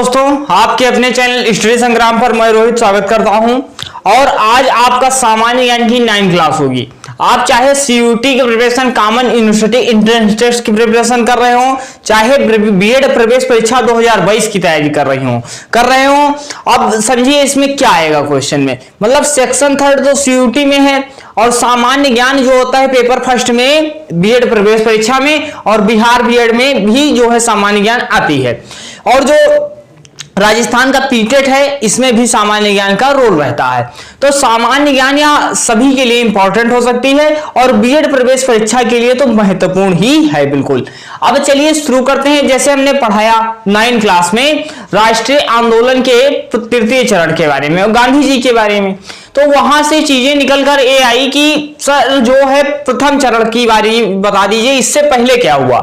दोस्तों, आपके अपने चैनल स्टडी संग्राम पर मैं रोहित स्वागत करता हूं। और आज आपका सामान्य ज्ञान की 9 क्लास होगी। आप चाहे सीयूटी की preparation, common university entrance test की प्रिपरेशन कर रहे हो, चाहे बीएड प्रवेश परीक्षा 2022 की तैयारी कर रहे हो। अब समझिए इसमें क्या आएगा क्वेश्चन में। मतलब सेक्शन 3 तो सीयूटी में है और सामान्य ज्ञान जो होता है पेपर फर्स्ट में बीएड प्रवेश परीक्षा में और बिहार बीएड में भी जो है सामान्य ज्ञान आती है। और जो राजस्थान का पीटेट है इसमें भी सामान्य ज्ञान का रोल रहता है। तो सामान्य ज्ञान यहाँ सभी के लिए इंपॉर्टेंट हो सकती है और बीएड प्रवेश परीक्षा के लिए तो महत्वपूर्ण ही है बिल्कुल। अब चलिए शुरू करते हैं। जैसे हमने पढ़ाया 9 क्लास में राष्ट्रीय आंदोलन के तृतीय चरण के बारे में और गांधी जी के बारे में, तो वहां से चीजें निकलकर ये आई कि सर जो है प्रथम चरण की बारी बता दीजिए, इससे पहले क्या हुआ।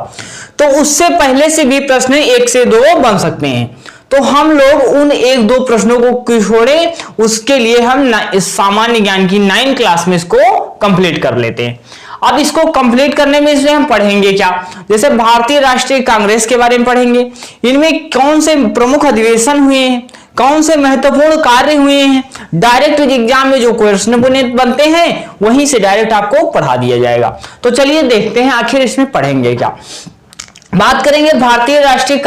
तो उससे पहले से भी प्रश्न 1 से 2 बन सकते हैं। तो हम लोग उन 1-2 प्रश्नों को छोड़े, उसके लिए हम इस सामान्य ज्ञान की 9 क्लास में इसको कंप्लीट कर लेते हैं। अब इसको कंप्लीट करने में इसमें हम पढ़ेंगे क्या, जैसे भारतीय राष्ट्रीय कांग्रेस के बारे में पढ़ेंगे। इनमें कौन से प्रमुख अधिवेशन हुए हैं, कौन से महत्वपूर्ण कार्य हुए हैं। डायरेक्ट एग्जाम में जो क्वेश्चन बनते हैं वहीं से डायरेक्ट आपको पढ़ा दिया जाएगा। तो चलिए देखते हैं आखिर इसमें पढ़ेंगे क्या। बात करेंगे भारतीय राष्ट्रीय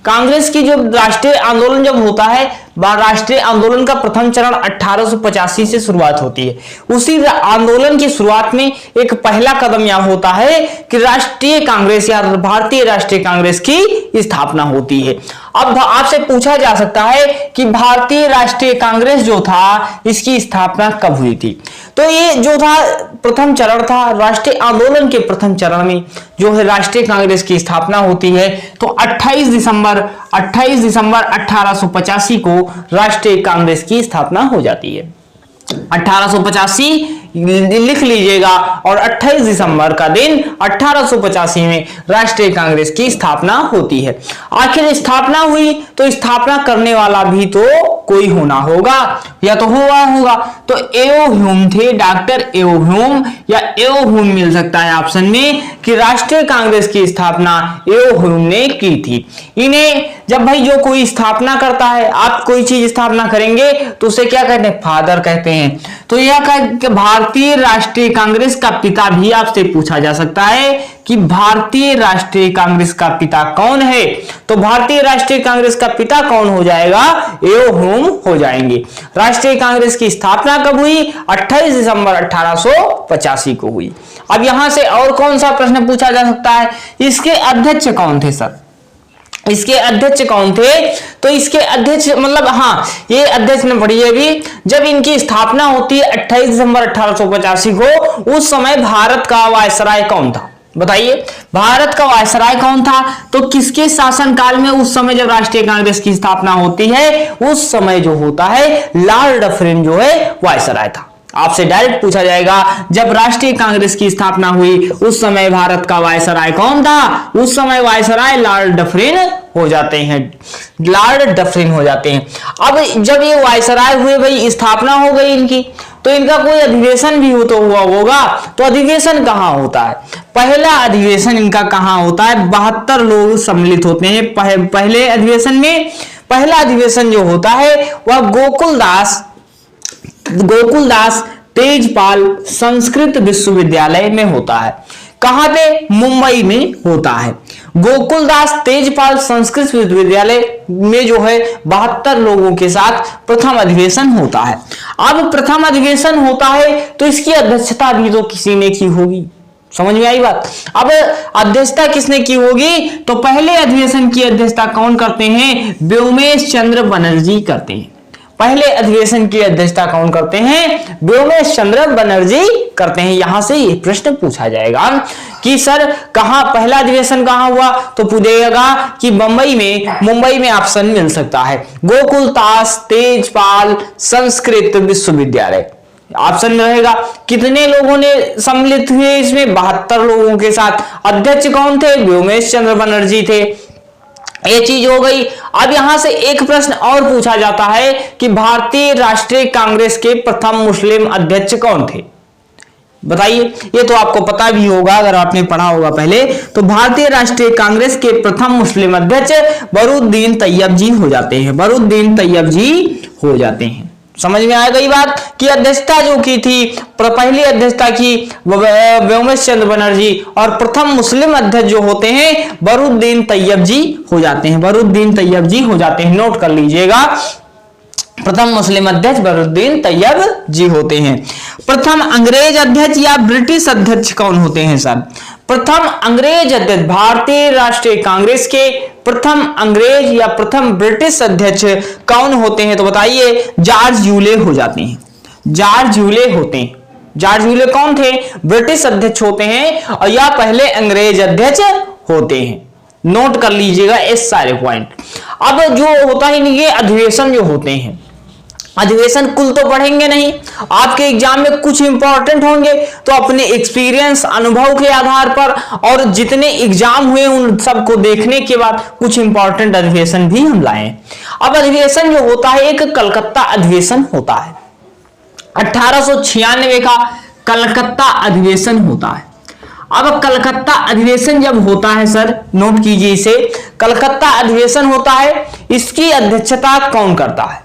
कांग्रेस की जो राष्ट्रीय आंदोलन जब होता है, राष्ट्रीय आंदोलन का प्रथम चरण 1885 से शुरुआत होती है। उसी आंदोलन की शुरुआत में एक पहला कदम यह होता है कि राष्ट्रीय कांग्रेस या भारतीय राष्ट्रीय कांग्रेस की स्थापना होती है। अब आपसे पूछा जा सकता है कि भारतीय राष्ट्रीय कांग्रेस जो था इसकी स्थापना कब हुई थी। तो ये जो था प्रथम चरण था, राष्ट्रीय आंदोलन के प्रथम चरण में जो है राष्ट्रीय कांग्रेस की स्थापना होती है। तो 28 दिसंबर 1885 को राष्ट्रीय कांग्रेस की स्थापना हो जाती है। 1885 लिख लीजिएगा और 28 दिसंबर का दिन 1885 में राष्ट्रीय कांग्रेस की स्थापना होती है। आखिर स्थापना हुई तो स्थापना करने वाला भी तो कोई होना होगा या तो हुआ होगा। तो एओ ह्यूम थे, डॉक्टर एओ ह्यूम या एओ ह्यूम मिल सकता है ऑप्शन में कि राष्ट्रीय कांग्रेस की स्थापना एओ ह्यूम ने की थी। इन्हें जब भाई जो कोई स्थापना करता है, आप कोई चीज स्थापना करेंगे तो उसे क्या कहते हैं, फादर कहते हैं। तो यह भारतीय राष्ट्रीय कांग्रेस का पिता भी आपसे पूछा जा सकता है कि भारतीय राष्ट्रीय कांग्रेस का पिता कौन है। तो भारतीय राष्ट्रीय कांग्रेस का पिता कौन हो जाएगा, एओ ह्यूम हो जाएंगे। राष्ट्रीय कांग्रेस की स्थापना कब हुई, 28 दिसंबर 1885 को हुई। अब यहां से और कौन सा प्रश्न पूछा जा सकता है, इसके अध्यक्ष कौन थे सर, इसके अध्यक्ष कौन थे। तो इसके अध्यक्ष मतलब ये अध्यक्ष ने पढ़िए भी, जब इनकी स्थापना होती है 28 दिसंबर 1885 को, उस समय भारत का वायसराय कौन था, बताइए भारत का वायसराय कौन था। तो किसके शासनकाल में उस समय जब राष्ट्रीय कांग्रेस की स्थापना होती है, उस समय जो होता है लॉर्ड डफरिन जो है वायसराय था। आपसे डायरेक्ट पूछा जाएगा जब राष्ट्रीय कांग्रेस की स्थापना हुई उस समय भारत का वायसराय कौन था। उस समय वायसराय लॉर्ड डफरिन हो जाते हैं, लॉर्ड डफरिन हो जाते हैं। अब जब ये वायसराय हुए, भाई स्थापना हो गई इनकी, तो इनका कोई अधिवेशन भी तो हुआ होगा। तो अधिवेशन कहाँ होता है, पहला अधिवेशन इनका कहाँ होता है, 72 लोग सम्मिलित होते हैं पहले अधिवेशन में। पहला अधिवेशन जो होता है वह गोकुलदास तेजपाल संस्कृत विश्वविद्यालय में होता है। कहां पे, मुंबई में होता है। गोकुलदास तेजपाल संस्कृत विश्वविद्यालय में जो है 72 लोगों के साथ प्रथम अधिवेशन होता है। अब प्रथम अधिवेशन होता है तो इसकी अध्यक्षता भी तो किसी ने की होगी, समझ में आई बात। अब अध्यक्षता किसने की होगी, तो पहले अधिवेशन की अध्यक्षता कौन करते हैं, व्योमेश चंद्र बनर्जी करते हैं। पहले अधिवेशन की अध्यक्षता कौन करते हैं, व्योमेश चंद्र बनर्जी करते हैं। यहां से ये प्रश्न पूछा जाएगा कि सर कहां पहला अधिवेशन कहां हुआ, तो पूछेगा कि मुंबई में ऑप्शन मिल सकता है गोकुलदास तेजपाल संस्कृत विश्वविद्यालय ऑप्शन में रहेगा। कितने लोगों ने सम्मिलित हुए इसमें, 72 लोगों के साथ। अध्यक्ष कौन थे, व्योमेश चंद्र बनर्जी थे। ये चीज हो गई। अब यहां से एक प्रश्न और पूछा जाता है कि भारतीय राष्ट्रीय कांग्रेस के प्रथम मुस्लिम अध्यक्ष कौन थे। बताइए, ये तो आपको पता भी होगा अगर आपने पढ़ा होगा पहले। तो भारतीय राष्ट्रीय कांग्रेस के प्रथम मुस्लिम अध्यक्ष बरूद्दीन तैयब जी हो जाते हैं, बरूद्दीन तैयब जी हो जाते हैं। समझ में आ गई बात कि अध्यक्षता जो की थी, पहली अध्यक्षता की व्योमेश चंद्र बनर्जी, और प्रथम मुस्लिम अध्यक्ष जो होते हैं बरूद्दीन तैयब जी हो जाते हैं, बरूद्दीन तैयब जी हो जाते हैं। नोट कर लीजिएगा, प्रथम मुस्लिम अध्यक्ष बरूद्दीन तैयब जी होते हैं। प्रथम अंग्रेज अध्यक्ष या ब्रिटिश अध्यक्ष कौन होते हैं सर? प्रथम अंग्रेज अध्यक्ष, भारतीय राष्ट्रीय कांग्रेस के प्रथम अंग्रेज या प्रथम ब्रिटिश अध्यक्ष कौन होते हैं? तो बताइए, जॉर्ज यूले हो जाते हैं, जॉर्ज यूले होते हैं। जॉर्ज यूले कौन थे? ब्रिटिश अध्यक्ष होते हैं और या पहले अंग्रेज अध्यक्ष होते हैं। नोट कर लीजिएगा इस सारे पॉइंट। अब जो होता ही नहीं है, अधिवेशन जो होते हैं, अधिवेशन कुल तो पढ़ेंगे नहीं, आपके एग्जाम में कुछ इंपॉर्टेंट होंगे तो अपने एक्सपीरियंस अनुभव के आधार पर और जितने एग्जाम हुए उन सबको देखने के बाद कुछ इंपॉर्टेंट अधिवेशन भी हम लाए। अब अधिवेशन जो होता है, एक कलकत्ता अधिवेशन होता है, 1896 का कलकत्ता अधिवेशन होता है। अब कलकत्ता अधिवेशन जब होता है सर, नोट कीजिए इसे, कलकत्ता अधिवेशन होता है, इसकी अध्यक्षता कौन करता है?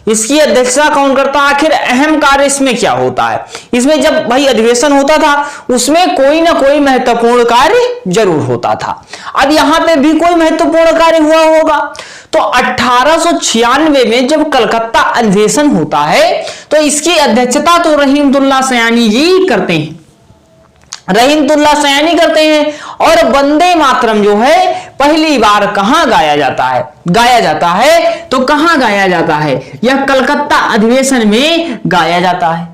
इसकी अध्यक्षता कौन करता है? आखिर अहम कार्य इसमें क्या होता है? इसमें जब भाई अधिवेशन होता था उसमें कोई ना कोई महत्वपूर्ण कार्य जरूर होता था। अब यहां पे भी कोई महत्वपूर्ण कार्य हुआ होगा। तो 1896 में जब कलकत्ता अधिवेशन होता है तो इसकी अध्यक्षता तो रहीमतुल्लाह सयानी जी करते हैं, रहीमतुल्लाह सयानी करते हैं। और वंदे मातरम जो है पहली बार कहां गाया जाता है? गाया जाता है तो कहां गाया जाता है? यह कलकत्ता अधिवेशन में गाया जाता है।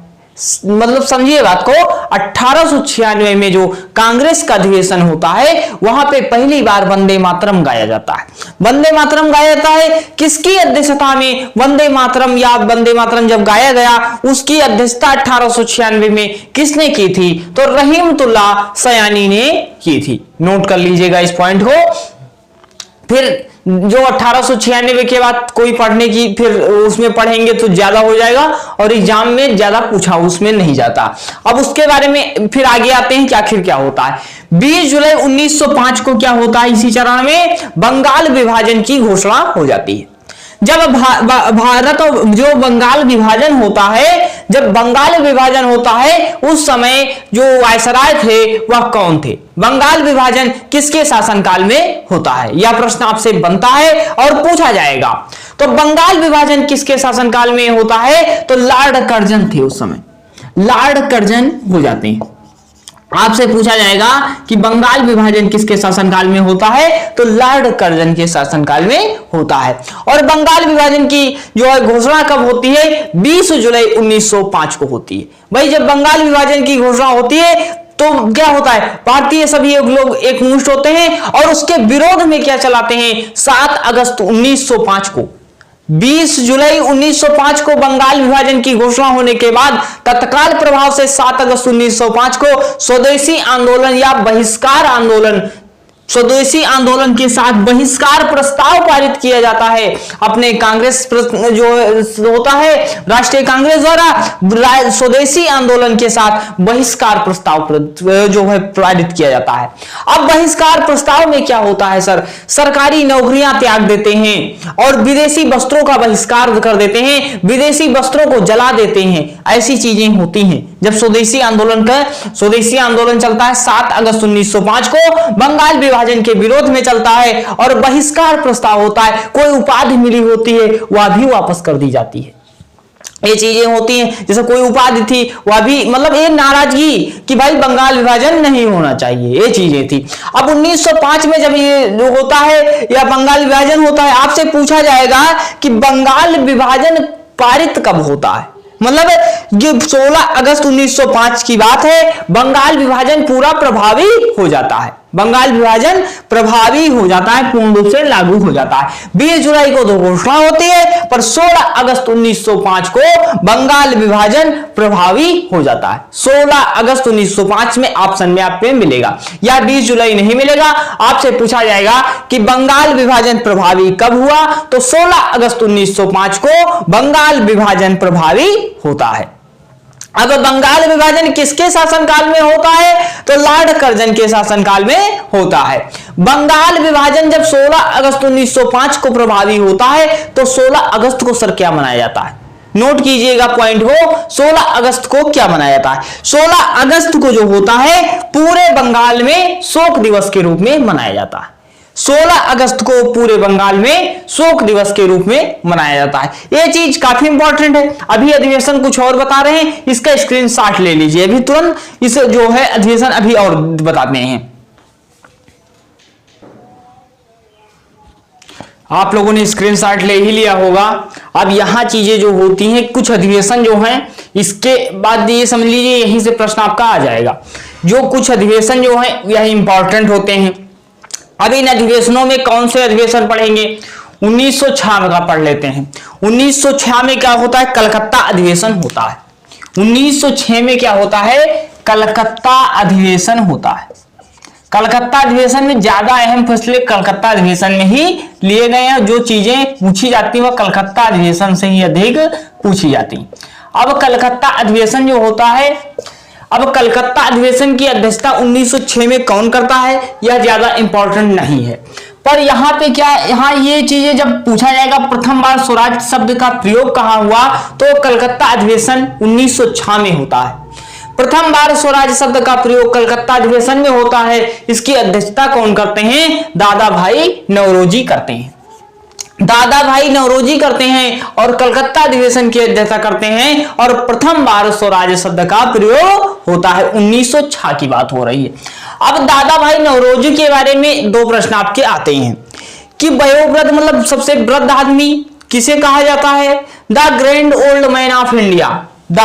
मतलब समझिए बात को, 1896 में जो कांग्रेस का अधिवेशन होता है वहां पे पहली बार वंदे मातरम गाया जाता है। वंदे मातरम गाया जाता है किसकी अध्यक्षता में? वंदे मातरम या वंदे मातरम जब गाया गया उसकी अध्यक्षता 1896 में किसने की थी? तो रहीमतुल्लाह सयानी ने की थी। नोट कर लीजिएगा इस पॉइंट को। फिर जो 1896 के बाद कोई पढ़ने की, फिर उसमें पढ़ेंगे तो ज्यादा हो जाएगा और एग्जाम में ज्यादा पूछा उसमें नहीं जाता। अब उसके बारे में फिर आगे आते हैं कि आखिर क्या होता है। 20 जुलाई 1905 को क्या होता है? इसी चरण में बंगाल विभाजन की घोषणा हो जाती है। जब भारत और जो बंगाल विभाजन होता है, जब बंगाल विभाजन होता है उस समय जो वायसराय थे वह कौन थे? बंगाल विभाजन किसके शासनकाल में होता है? यह प्रश्न आपसे बनता है और पूछा जाएगा। तो बंगाल विभाजन किसके शासनकाल में होता है? तो लॉर्ड कर्जन थे उस समय, लॉर्ड कर्जन हो जाते हैं। आपसे पूछा जाएगा कि बंगाल विभाजन किसके शासनकाल में होता है? तो लॉर्ड कर्जन के शासनकाल में होता है। और बंगाल विभाजन की जो है घोषणा कब होती है? 20 जुलाई 1905 को होती है। भाई जब बंगाल विभाजन की घोषणा होती है तो क्या होता है? भारतीय सभी लोग एकमुष्ट होते हैं और उसके विरोध में क्या चलाते हैं? 7 अगस्त 1905 को, 20 जुलाई 1905 को बंगाल विभाजन की घोषणा होने के बाद तत्काल प्रभाव से 7 अगस्त 1905 को स्वदेशी आंदोलन या बहिष्कार आंदोलन, स्वदेशी आंदोलन के साथ बहिष्कार प्रस्ताव पारित किया जाता है अपने कांग्रेस जो होता है राष्ट्रीय कांग्रेस द्वारा स्वदेशी आंदोलन के साथ बहिष्कार प्रस्ताव जो है पारित किया जाता है। अब बहिष्कार प्रस्ताव में क्या होता है सर? सरकारी नौकरियां त्याग देते हैं और विदेशी वस्त्रों का बहिष्कार कर देते हैं, विदेशी वस्त्रों को जला देते हैं, ऐसी चीजें होती हैं। जब स्वदेशी आंदोलन चलता है 7 अगस्त 1905 को बंगाल विभाजन के विरोध में चलता है और बहिष्कार प्रस्ताव होता है, कोई उपाधि मिली होती है वह भी वापस कर दी जाती है। ये चीजें होती हैं, जैसे कोई उपाधि थी वह भी, मतलब ये नाराजगी कि भाई बंगाल विभाजन नहीं होना चाहिए, ये चीजें थी। अब 1905 में जब ये जो होता है या बंगाल विभाजन होता है, आपसे पूछा जाएगा कि बंगाल विभाजन पारित कब होता है? मतलब ये 16 अगस्त 1905 की बात है, बंगाल विभाजन पूरा प्रभावी हो जाता है, बंगाल विभाजन प्रभावी हो जाता है, पूर्ण रूप से लागू हो जाता है। 20 जुलाई को तो घोषणा होती है पर 16 अगस्त 1905 को बंगाल विभाजन प्रभावी हो जाता है। 16 अगस्त 1905 में ऑप्शन में आपको मिलेगा, या 20 जुलाई नहीं मिलेगा। आपसे पूछा जाएगा कि बंगाल विभाजन प्रभावी कब हुआ? तो 16 अगस्त 1905 को बंगाल विभाजन प्रभावी होता है। अब बंगाल विभाजन किसके शासनकाल में होता है? तो लॉर्ड कर्जन के शासनकाल में होता है। बंगाल विभाजन जब 16 अगस्त 1905 को प्रभावी होता है तो 16 अगस्त को सर क्या मनाया जाता है? नोट कीजिएगा पॉइंट को, 16 अगस्त को क्या मनाया जाता है? 16 अगस्त को जो होता है पूरे बंगाल में शोक दिवस के रूप में मनाया जाता है। 16 अगस्त को पूरे बंगाल में शोक दिवस के रूप में मनाया जाता है। यह चीज काफी इंपॉर्टेंट है। अभी अधिवेशन कुछ और बता रहे हैं, इसका स्क्रीनशॉट ले लीजिए। अभी तुरंत इस जो है अधिवेशन अभी और बताते हैं। आप लोगों ने स्क्रीनशॉट ले ही लिया होगा। अब यहां चीजें जो होती हैं, कुछ अधिवेशन जो हैं, इसके बाद ये समझ लीजिए यहीं से प्रश्न आपका आ जाएगा। जो कुछ अधिवेशन जो है यह इंपॉर्टेंट होते हैं। अब इन अधिवेशनों में कौन से अधिवेशन पढ़ेंगे? 1906 का पढ़ लेते हैं। 1906 में क्या होता है? कलकत्ता अधिवेशन होता है। 1906 में क्या होता है? कलकत्ता अधिवेशन होता है। कलकत्ता अधिवेशन में ज्यादा अहम फैसले कलकत्ता अधिवेशन में ही लिए गए हैं। जो चीजें पूछी जाती है वह कलकत्ता अधिवेशन से ही अधिक पूछी जाती हैं। अब कलकत्ता अधिवेशन जो होता है, अब कलकत्ता अधिवेशन की अध्यक्षता 1906 में कौन करता है? यह ज्यादा इंपॉर्टेंट नहीं है। पर यहाँ पे क्या, यहाँ ये चीजें जब पूछा जाएगा प्रथम बार स्वराज शब्द का प्रयोग कहाँ हुआ, तो कलकत्ता अधिवेशन 1906 में होता है। प्रथम बार स्वराज शब्द का प्रयोग कलकत्ता अधिवेशन में होता है। इसकी अध्यक्षता कौन करते हैं? दादा भाई नौरोजी करते हैं। दादा भाई नौरोजी करते हैं और कलकत्ता अधिवेशन की अध्यक्षता करते हैं। और प्रथम बार स्वराज शब्द का प्रयोग होता है। 1906 की बात हो रही है। अब दादा भाई नौरोजी के बारे में दो प्रश्न आपके आते हैं कि वयोवृद्ध मतलब सबसे वृद्ध आदमी किसे कहा जाता है? The grand old man of India. The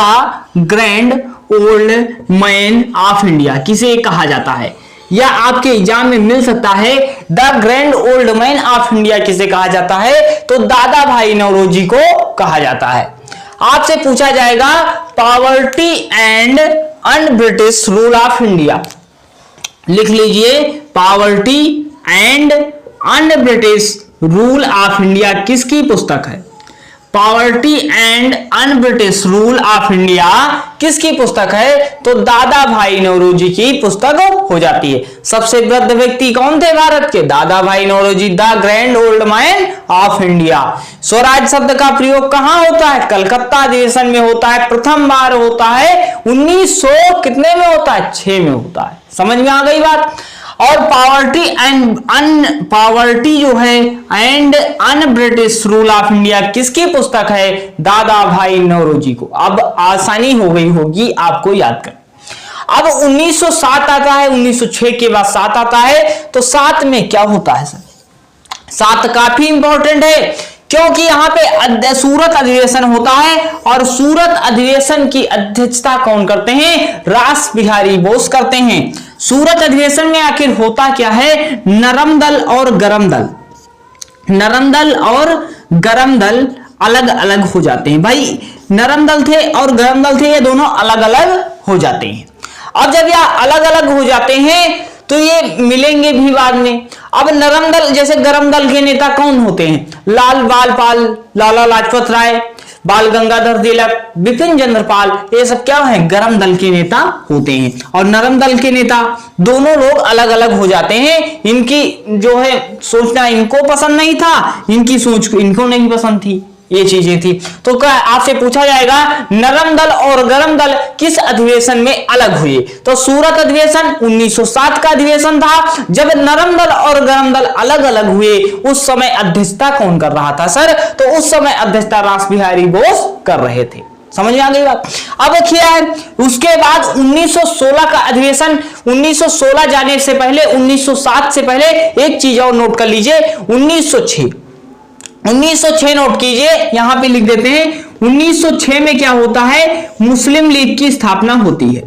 grand old man of India किसे कहा जाता है? या आपके एग्जाम में मिल सकता है the grand old man of India किसे कहा जाता है? तो दादा भाई नौरोजी को कहा जाता है। आपसे पूछा जाएगा poverty and un British rule of India. लिख लीजिए, poverty and un British rule of India किसकी पुस्तक है? Poverty and un British rule of India किसकी पुस्तक है? तो दादा भाई नौरोजी की पुस्तक हो जाती है। सबसे वृद्ध व्यक्ति कौन थे भारत के? Dadabhai Naoroji, the grand old man of India. Swaraj शब्द का प्रयोग कहां होता है? कलकत्ता अधिवेशन में होता है। प्रथम बार होता है 1900 कितने में होता है? 6 में होता है। समझ में आ गई बात। और पॉवर्टी जो है and un British rule of India किसकी पुस्तक है? दादा भाई नौरोजी को। अब आसानी हो गई होगी आपको याद कर। अब 1907 आता है, 1906 के बाद 7 आता है। तो 7 में क्या होता है सर? 7 काफी इंपॉर्टेंट है क्योंकि यहां पे सूरत अधिवेशन होता है। और सूरत अधिवेशन की अध्यक्षता कौन करते हैं? रास बिहारी बोस करते हैं। सूरत अधिवेशन में आखिर होता क्या है? नरम दल और गरम दल, नरम दल और गरम दल अलग अलग हो जाते हैं। भाई नरम दल थे और गरम दल थे, ये दोनों अलग अलग हो जाते हैं। अब जब यह अलग अलग हो जाते हैं तो ये मिलेंगे भी बाद में। अब नरम दल, जैसे गरम दल के नेता कौन होते हैं? लाल बाल पाल, लाला लाजपत राय, बाल गंगाधर तिलक, बिपिन चंद्र पाल, ये सब क्या है? गरम दल के नेता होते हैं। और नरम दल के नेता दोनों लोग अलग अलग हो जाते हैं। इनकी जो है सोचना इनको पसंद नहीं था, इनकी सोच इनको नहीं पसंद थी, ये चीजें थी। तो क्या आपसे पूछा जाएगा नरम दल और गरम दल किस अधिवेशन में अलग हुए? तो सूरत अधिवेशन 1907 का अधिवेशन था। जब नरम दल और गरम दल अलग अलग हुए उस समय अध्यक्षता कौन कर रहा था सर? तो उस समय अध्यक्षता रास बिहारी बोस कर रहे थे। समझ में आ गई बात। अब क्या है उसके बाद 1916 का अधिवेशन। 1916 जाने से पहले, 1907 से पहले एक चीज और नोट कर लीजिए, 1906 नोट कीजिए, यहां पे लिख देते हैं। 1906 में क्या होता है? मुस्लिम लीग की स्थापना होती है।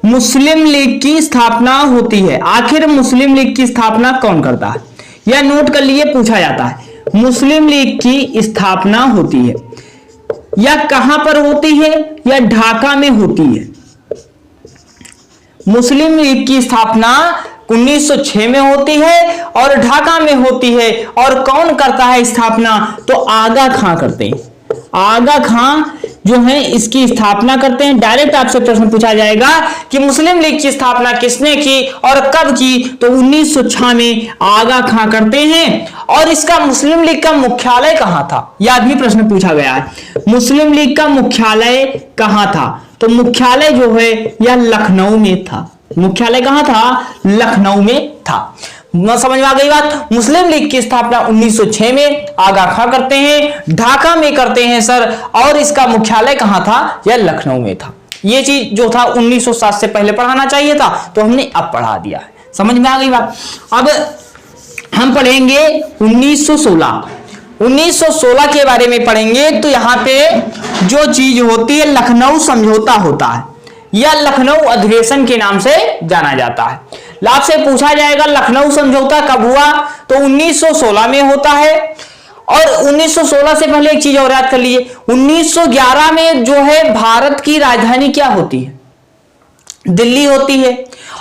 मुस्लिम लीग की स्थापना होती है। आखिर मुस्लिम लीग की स्थापना कौन करता है? यह नोट कर लिए, पूछा जाता है। मुस्लिम लीग की स्थापना होती है। यह कहां पर होती है? यह ढाका में होती है। मुस्लिम लीग की स्थापना 1906 में होती है और ढाका में होती है। और कौन करता है स्थापना? तो आगा खां करते हैं। आगा खां जो है इसकी स्थापना करते हैं। डायरेक्ट आपसे प्रश्न पूछा जाएगा कि मुस्लिम लीग की स्थापना किसने की और कब की, तो 1906 में आगा खां करते हैं। और इसका मुस्लिम लीग का मुख्यालय कहां था, यह भी प्रश्न पूछा गया है। मुस्लिम लीग का मुख्यालय कहां था, तो मुख्यालय जो है यह लखनऊ में था। मुख्यालय कहां था, लखनऊ में था। समझ में आ गई बात। मुस्लिम लीग की स्थापना 1906 में आगा खां करते हैं, ढाका में करते हैं सर, और इसका मुख्यालय कहां था, यह लखनऊ में था। यह चीज जो था 1907 से पहले पढ़ाना चाहिए था, तो हमने अब पढ़ा दिया है। समझ में आ गई बात। अब हम पढ़ेंगे 1916। 1916 के बारे में पढ़ेंगे, तो यहां पे जो चीज होती है लखनऊ समझौता होता है, या लखनऊ अधिवेशन के नाम से जाना जाता है। आपसे पूछा जाएगा लखनऊ समझौता कब हुआ, तो 1916 में होता है। और 1916 से पहले एक चीज और याद कर लीजिए, 1911 में जो है भारत की राजधानी क्या होती है, दिल्ली होती है।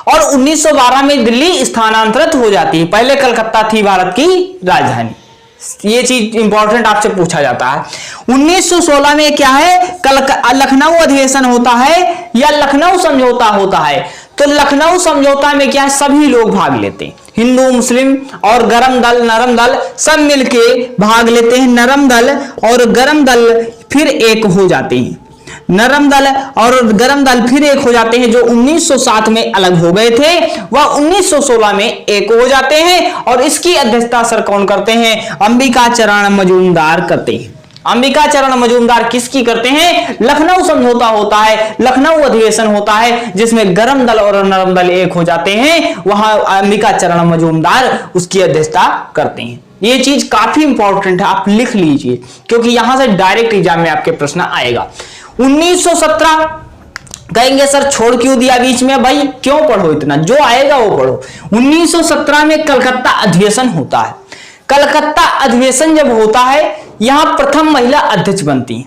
और 1912 में दिल्ली स्थानांतरित हो जाती है, पहले कलकत्ता थी भारत की राजधानी। ये चीज इंपॉर्टेंट आपसे पूछा जाता है। 1916 में क्या है, लखनऊ अधिवेशन होता है या लखनऊ समझौता होता है। तो लखनऊ समझौता में क्या है, सभी लोग भाग लेते हैं, हिंदू मुस्लिम और गरम दल नरम दल सब मिलके भाग लेते हैं। नरम दल और गरम दल फिर एक हो जाते हैं, नरम दल और गरम दल फिर एक हो जाते हैं। जो 1907 में अलग हो गए थे वह 1916 में एक हो जाते हैं। और इसकी अध्यक्षता सर कौन करते हैं, अंबिका चरण मजूमदार करते हैं। अंबिका चरण मजूमदार किसकी करते हैं, लखनऊ समझौता होता है, लखनऊ अधिवेशन होता है, जिसमें गरम दल और नरम दल एक हो जाते हैं, वहां अंबिका चरण मजूमदार उसकी अध्यक्षता करते हैं। ये चीज काफी इंपॉर्टेंट है, आप लिख लीजिए, क्योंकि यहां से डायरेक्ट एग्जाम में आपके प्रश्न आएगा। 1917 कहेंगे सर छोड़ क्यों दिया बीच में, भाई क्यों पढ़ो इतना, जो आएगा वो पढ़ो। 1917 में कलकत्ता अधिवेशन होता है। कलकत्ता अधिवेशन जब होता है, यहां प्रथम महिला अध्यक्ष बनती है।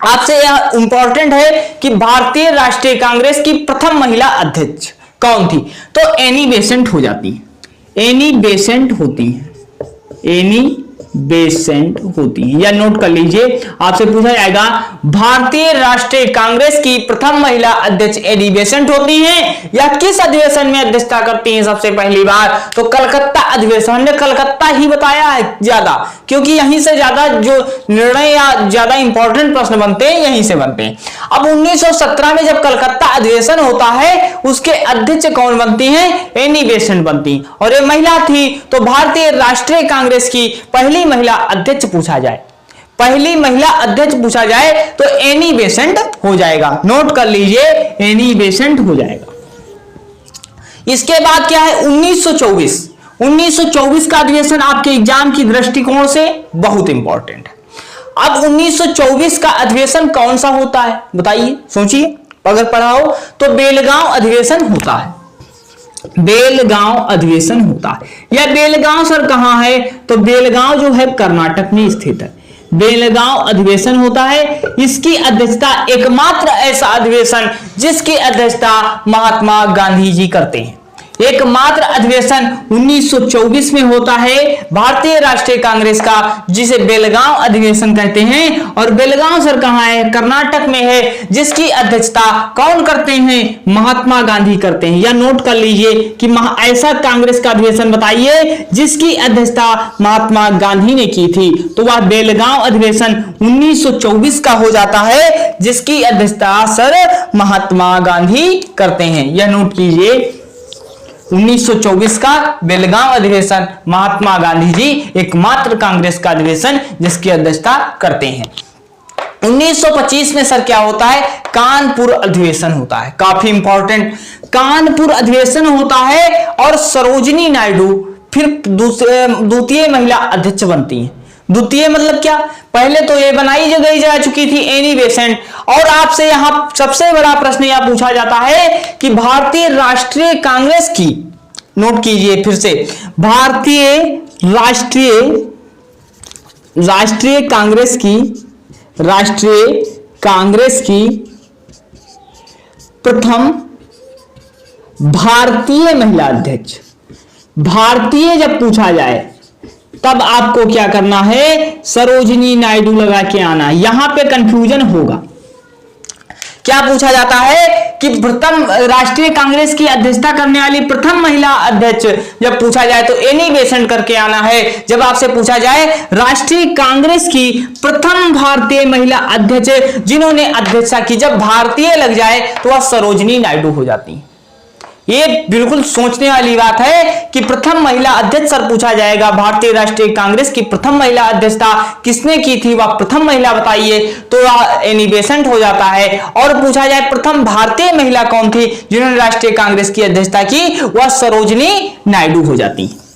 आपसे यह इंपॉर्टेंट है कि भारतीय राष्ट्रीय कांग्रेस की प्रथम महिला अध्यक्ष कौन थी, तो एनी बेसेंट हो जाती है। एनी बेसेंट होती है, एनी बेसेंट होती है, या नोट कर लीजिए। आपसे पूछा जाएगा भारतीय राष्ट्रीय कांग्रेस की प्रथम महिला अध्यक्ष एनी बेसेंट होती हैं, या किस अधिवेशन में अध्यक्षता करती हैं सबसे पहली बार, तो कलकत्ता अधिवेशन। हमने कलकत्ता ही बताया है ज्यादा, क्योंकि यहीं से ज्यादा जो निर्णय या ज्यादा इंपॉर्टेंट प्रश्न बनते हैं यहीं से बनते हैं। अब 1917 में जब कलकत्ता अधिवेशन होता है, उसके अध्यक्ष कौन बनती हैं, एनी बेसेंट बनती, और ये महिला थी। तो भारतीय राष्ट्रीय कांग्रेस की पहली महिला अध्यक्ष पूछा जाए, पहली महिला अध्यक्ष पूछा जाए तो एनी बेसेंट हो जाएगा। नोट कर लीजिए, एनी बेसेंट हो जाएगा। इसके बाद क्या है, 1924। 1924 का अधिवेशन आपके एग्जाम की दृष्टिकोण से बहुत इंपॉर्टेंट है। अब 1924 का अधिवेशन कौन सा होता है, बताइए, सोचिए। अगर पढ़ा हो तो बेलगांव अधिवेशन होता है। बेलगांव अधिवेशन होता है। यह बेलगांव सर कहां है, तो बेलगांव जो है कर्नाटक में स्थित है। बेलगांव अधिवेशन होता है। इसकी अध्यक्षता, एकमात्र ऐसा अधिवेशन जिसकी अध्यक्षता महात्मा गांधी जी करते हैं। एकमात्र अधिवेशन 1924 में होता है भारतीय राष्ट्रीय कांग्रेस का, जिसे बेलगांव अधिवेशन कहते हैं। और बेलगांव सर कहां है, कर्नाटक में है, जिसकी अध्यक्षता कौन करते हैं, महात्मा गांधी करते हैं। या नोट कर लीजिए कि ऐसा कांग्रेस का अधिवेशन बताइए जिसकी अध्यक्षता महात्मा गांधी ने की थी, तो वह बेलगांव अधिवेशन 1924 का हो जाता है, जिसकी अध्यक्षता सर महात्मा गांधी करते हैं। यह नोट कीजिए, 1924 का बेलगांव अधिवेशन महात्मा गांधी जी एकमात्र कांग्रेस का अधिवेशन जिसकी अध्यक्षता करते हैं। 1925 में सर क्या होता है, कानपुर अधिवेशन होता है। काफी इंपॉर्टेंट, कानपुर अधिवेशन होता है और सरोजिनी नायडू फिर द्वितीय महिला अध्यक्ष बनती हैं। द्वितीय मतलब क्या, पहले तो ये बनाई गई जा चुकी थी एनी बेसेंट। और आपसे यहां सबसे बड़ा प्रश्न यह पूछा जाता है कि भारतीय राष्ट्रीय कांग्रेस की, नोट कीजिए फिर से, भारतीय राष्ट्रीय कांग्रेस की प्रथम भारतीय महिला अध्यक्ष। भारतीय जब पूछा जाए तब आपको क्या करना है, सरोजिनी नायडू लगा के आना। यहां पे कंफ्यूजन होगा। क्या पूछा जाता है कि प्रथम राष्ट्रीय कांग्रेस की अध्यक्षता करने वाली प्रथम महिला अध्यक्ष जब पूछा जाए तो एनी बेसेंट करके आना है। जब आपसे पूछा जाए राष्ट्रीय कांग्रेस की प्रथम भारतीय महिला अध्यक्ष जिन्होंने अध्यक्षता की, जब भारतीय लग जाए तो वह सरोजिनी नायडू हो जाती है। ये बिल्कुल सोचने वाली बात है कि प्रथम महिला अध्यक्ष सर पूछा जाएगा, भारतीय राष्ट्रीय कांग्रेस की प्रथम महिला अध्यक्षता किसने की थी, वह प्रथम महिला बताइए, तो एनी बेसेंट हो जाता है। और पूछा जाए प्रथम भारतीय महिला कौन थी जिन्होंने राष्ट्रीय कांग्रेस की अध्यक्षता की, वह सरोजिनी नायडू हो जाती है।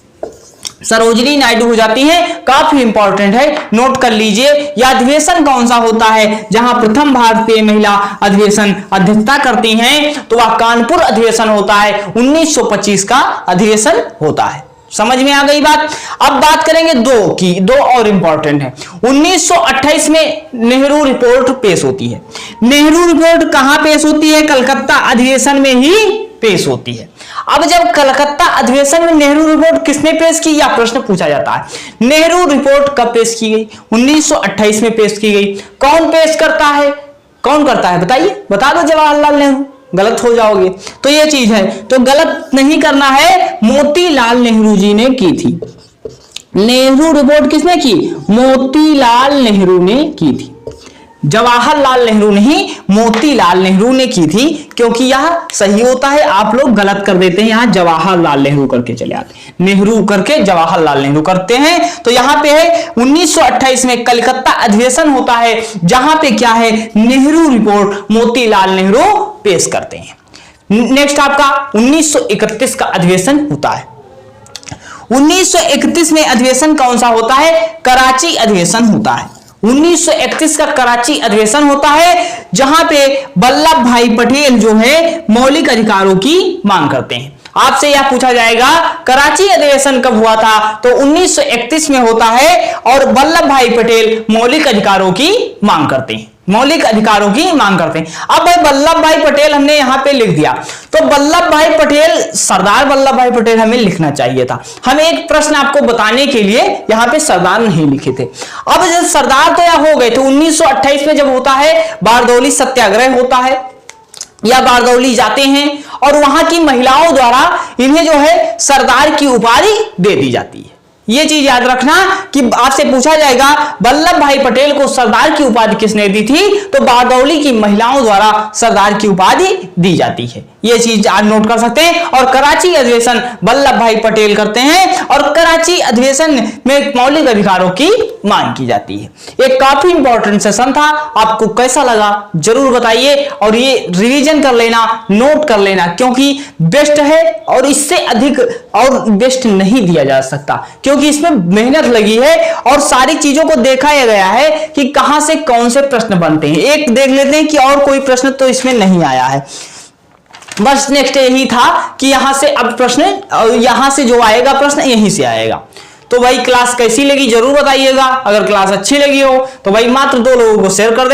सरोजिनी नायडू हो जाती हैं। काफी इंपॉर्टेंट है, नोट कर लीजिए। यह अधिवेशन कौन सा होता है जहां प्रथम भारतीय महिला अधिवेशन अध्यक्षता करती हैं, तो वह कानपुर अधिवेशन होता है। 1925 का अधिवेशन होता है। समझ में आ गई बात। अब बात करेंगे दो और इंपॉर्टेंट है। 1928 में नेहरू रिपोर्ट पेश होती है। नेहरू रिपोर्ट कहां पेश होती है, कलकत्ता अधिवेशन में ही पेश होती है। अब जब कलकत्ता अधिवेशन में नेहरू रिपोर्ट किसने पेश की, यह प्रश्न पूछा जाता है। नेहरू रिपोर्ट कब पेश की गई, 1928 में पेश की गई। कौन पेश करता है, कौन करता है बताइए, बता दो जवाहरलाल नेहरू, गलत हो जाओगे तो ये चीज है, तो गलत नहीं करना है, मोतीलाल नेहरू जी ने की थी। नेहरू रिपोर्ट किसने की, मोतीलाल नेहरू ने की थी। जवाहरलाल नेहरू नहीं, मोतीलाल नेहरू ने की थी, क्योंकि यह सही होता है। आप लोग गलत कर देते हैं, यहां जवाहरलाल नेहरू करके चले आते हैं, नेहरू करके जवाहरलाल नेहरू करते हैं। तो यहां पे है 1928 में कलकत्ता अधिवेशन होता है, जहां पे क्या है, नेहरू रिपोर्ट मोतीलाल नेहरू पेश करते हैं। नेक्स्ट आपका 1931 का अधिवेशन होता है। 1931 में अधिवेशन कौन सा होता है, कराची अधिवेशन होता है। 1931 का कराची अधिवेशन होता है, जहां पे वल्लभ भाई पटेल जो है मौलिक अधिकारों की मांग करते हैं। आपसे यह पूछा जाएगा कराची अधिवेशन कब हुआ था, तो 1931 में होता है, और वल्लभ भाई पटेल मौलिक अधिकारों की मांग करते हैं, मौलिक अधिकारों की मांग करते हैं। अब भाई वल्लभ भाई पटेल हमने यहां पे लिख दिया, तो वल्लभ भाई पटेल, सरदार वल्लभ भाई पटेल हमें लिखना चाहिए था। हम एक प्रश्न आपको बताने के लिए यहां पे सरदार नहीं लिखे थे। अब जब सरदार तो यह हो गए, तो 1928 में जब होता है बारदौली सत्याग्रह होता है, या बारदौली जाते हैं, और वहां की महिलाओं द्वारा इन्हें जो है सरदार की उपाधि दे दी जाती है। ये चीज याद रखना कि आपसे पूछा जाएगा वल्लभ भाई पटेल को सरदार की उपाधि किसने दी थी, तो बारदौली की महिलाओं द्वारा सरदार की उपाधि दी जाती है। ये चीज आज नोट कर सकते हैं। और कराची अधिवेशन वल्लभ भाई पटेल करते हैं, और कराची अधिवेशन में मौलिक अधिकारों की मांग की जाती है। एक काफी इंपॉर्टेंट सेशन था, आपको कैसा लगा जरूर बताइए, और ये रिवीजन कर लेना, नोट कर लेना, क्योंकि बेस्ट है और इससे अधिक और बेस्ट नहीं दिया जा सकता, क्योंकि इसमें मेहनत लगी है और सारी चीजों को देखा गया है कि कहां से कौन से प्रश्न बनते हैं। एक देख लेते हैं कि और कोई प्रश्न तो इसमें नहीं आया है, बस नेक्स्ट यही था कि यहां से अब प्रश्न, यहां से जो आएगा प्रश्न यहीं से आएगा। तो भाई क्लास कैसी लगी जरूर बताइएगा। अगर क्लास अच्छी लगी हो तो भाई मात्र 2 लोगों को शेयर कर दें।